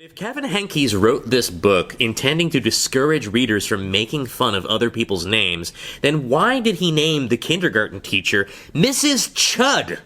If Kevin Henkes wrote this book intending to discourage readers from making fun of other people's names, then why did he name the kindergarten teacher Mrs. Chud?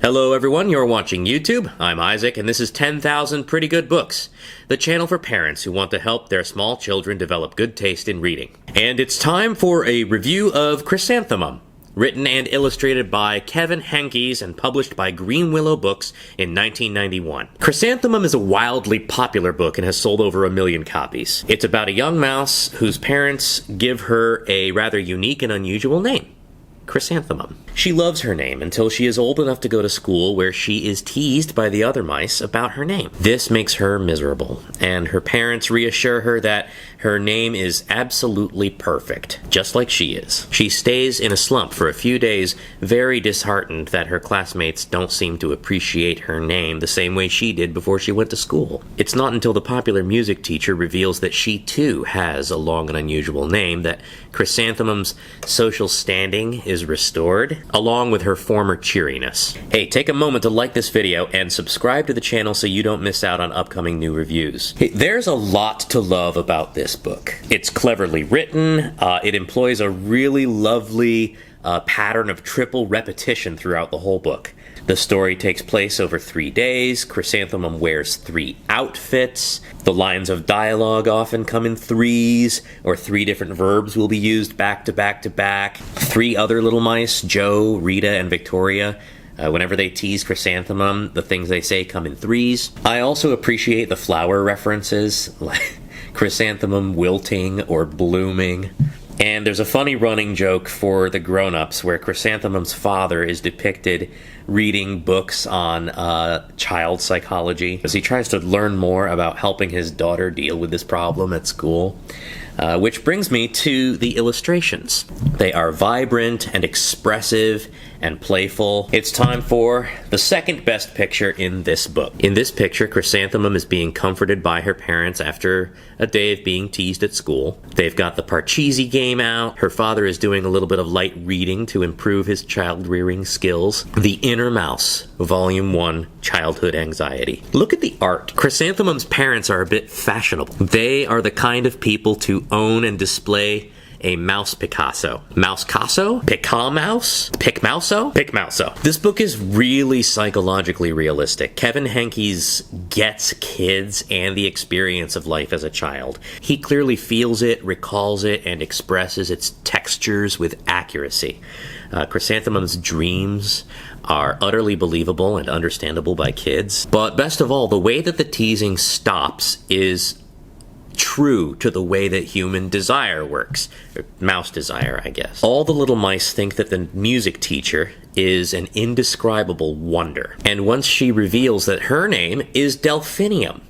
Hello everyone, you're watching YouTube. I'm Isaac, and this is 10,000 Pretty Good Books, the channel for parents who want to help their small children develop good taste in reading. And it's time for a review of Chrysanthemum, written and illustrated by Kevin Henkes and published by Greenwillow Books in 1991. Chrysanthemum is a wildly popular book and has sold over 1 million copies. It's about a young mouse whose parents give her a rather unique and unusual name. Chrysanthemum. She loves her name until she is old enough to go to school where she is teased by the other mice about her name. This makes her miserable, and her parents reassure her that her name is absolutely perfect, just like she is. She stays in a slump for a few days, very disheartened that her classmates don't seem to appreciate her name the same way she did before she went to school. It's not until the popular music teacher reveals that she too has a long and unusual name that Chrysanthemum's social standing is restored, along with her former cheeriness. Hey, take a moment to like this video and subscribe to the channel so you don't miss out on upcoming new reviews. Hey, there's a lot to love about this book. It's cleverly written, it employs a really lovely pattern of triple repetition throughout the whole book. The story takes place over 3 days. Chrysanthemum wears 3 outfits. The lines of dialogue often come in threes, or 3 different verbs will be used back to back to back. 3 other little mice, Joe, Rita, and Victoria, whenever they tease Chrysanthemum, the things they say come in threes. I also appreciate the flower references, like chrysanthemum wilting or blooming. And there's a funny running joke for the grown-ups where Chrysanthemum's father is depicted reading books on child psychology as he tries to learn more about helping his daughter deal with this problem at school. Which brings me to the illustrations. They are vibrant and expressive and playful. It's time for the second best picture in this book. In this picture, Chrysanthemum is being comforted by her parents after a day of being teased at school. They've got the Parcheesi game out. Her father is doing a little bit of light reading to improve his child-rearing skills. The Inner Mouse, Volume 1, Childhood Anxiety. Look at the art. Chrysanthemum's parents are a bit fashionable. They are the kind of people to own and display a mouse Picasso. Mouse-casso? Pica-mouse? Pic-mouso? Pic-mouso. This book is really psychologically realistic. Kevin Henkes gets kids and the experience of life as a child. He clearly feels it, recalls it, and expresses its textures with accuracy. Chrysanthemum's dreams are utterly believable and understandable by kids. But best of all, the way that the teasing stops is true to the way that human desire works. Or mouse desire, I guess. All the little mice think that the music teacher is an indescribable wonder. And once she reveals that her name is Delphinium,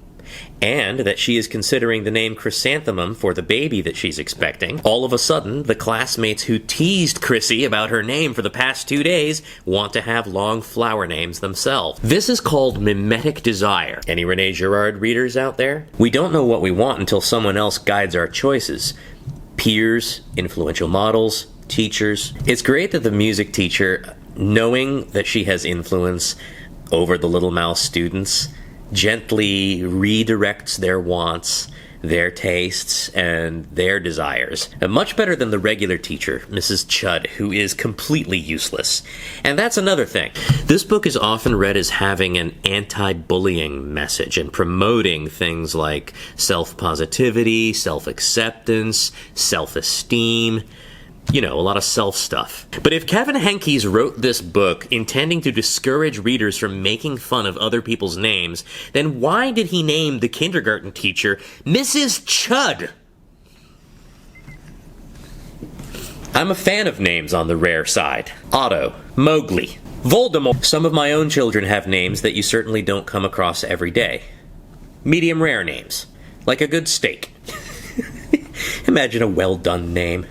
and that she is considering the name Chrysanthemum for the baby that she's expecting, all of a sudden, the classmates who teased Chrissy about her name for the past 2 days want to have long flower names themselves. This is called mimetic desire. Any René Girard readers out there? We don't know what we want until someone else guides our choices. Peers, influential models, teachers. It's great that the music teacher, knowing that she has influence over the little mouse students, gently redirects their wants, their tastes, and their desires. And much better than the regular teacher, Mrs. Chud, who is completely useless. And that's another thing. This book is often read as having an anti-bullying message and promoting things like self-positivity, self-acceptance, self-esteem. You know, a lot of self stuff. But if Kevin Henkes wrote this book intending to discourage readers from making fun of other people's names, then why did he name the kindergarten teacher Mrs. Chud? I'm a fan of names on the rare side. Otto, Mowgli, Voldemort. Some of my own children have names that you certainly don't come across every day. medium rare names, like a good steak. Imagine a well-done name.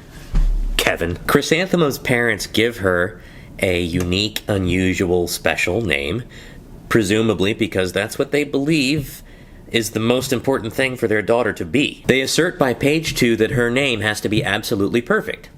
Kevin. Chrysanthemum's parents give her a unique, unusual, special name, presumably because that's what they believe is the most important thing for their daughter to be. They assert by page 2 that her name has to be absolutely perfect,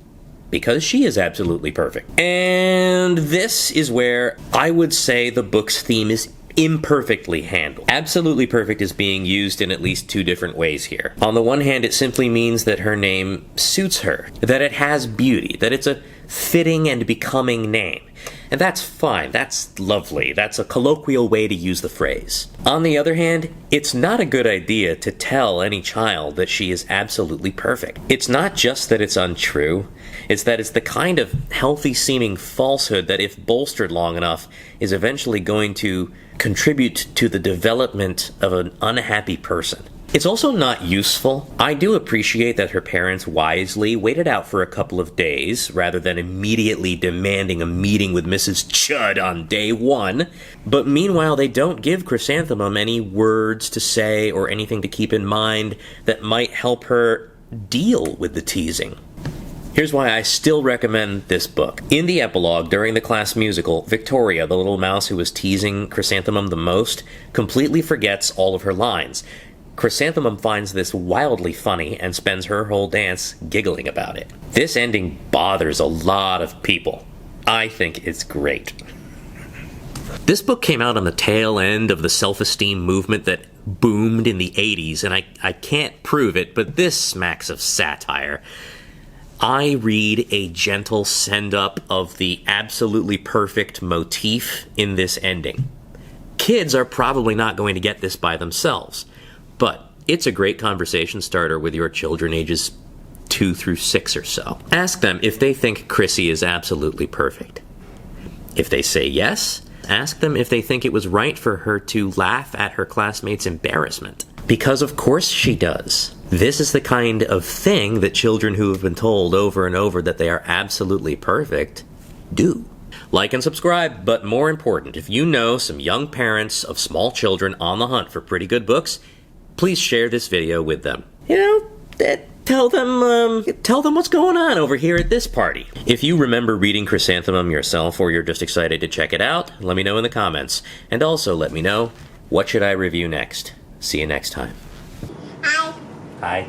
because she is absolutely perfect. And this is where I would say the book's theme is imperfectly handled. Absolutely perfect is being used in at least 2 different ways here. On the one hand, it simply means that her name suits her, that it has beauty, that it's a fitting and becoming name. And that's fine, that's lovely, that's a colloquial way to use the phrase. On the other hand, it's not a good idea to tell any child that she is absolutely perfect. It's not just that it's untrue, it's that it's the kind of healthy-seeming falsehood that, if bolstered long enough, is eventually going to contribute to the development of an unhappy person. It's also not useful. I do appreciate that her parents wisely waited out for a couple of days rather than immediately demanding a meeting with Mrs. Chudd on day 1. But meanwhile, they don't give Chrysanthemum any words to say or anything to keep in mind that might help her deal with the teasing. Here's why I still recommend this book. In the epilogue, during the class musical, Victoria, the little mouse who was teasing Chrysanthemum the most, completely forgets all of her lines. Chrysanthemum finds this wildly funny and spends her whole dance giggling about it. This ending bothers a lot of people. I think it's great. This book came out on the tail end of the self-esteem movement that boomed in the 80s, and I can't prove it, but this smacks of satire. I read a gentle send-up of the absolutely perfect motif in this ending. Kids are probably not going to get this by themselves, but it's a great conversation starter with your children ages 2 through 6 or so. Ask them if they think Chrissy is absolutely perfect. If they say yes, ask them if they think it was right for her to laugh at her classmates' embarrassment. Because of course she does. This is the kind of thing that children who have been told over and over that they are absolutely perfect do. Like and subscribe, but more important, if you know some young parents of small children on the hunt for pretty good books, please share this video with them. Tell them what's going on over here at this party. If you remember reading Chrysanthemum yourself, or you're just excited to check it out, let me know in the comments. And also let me know, what should I review next? See you next time. Hi. Hi.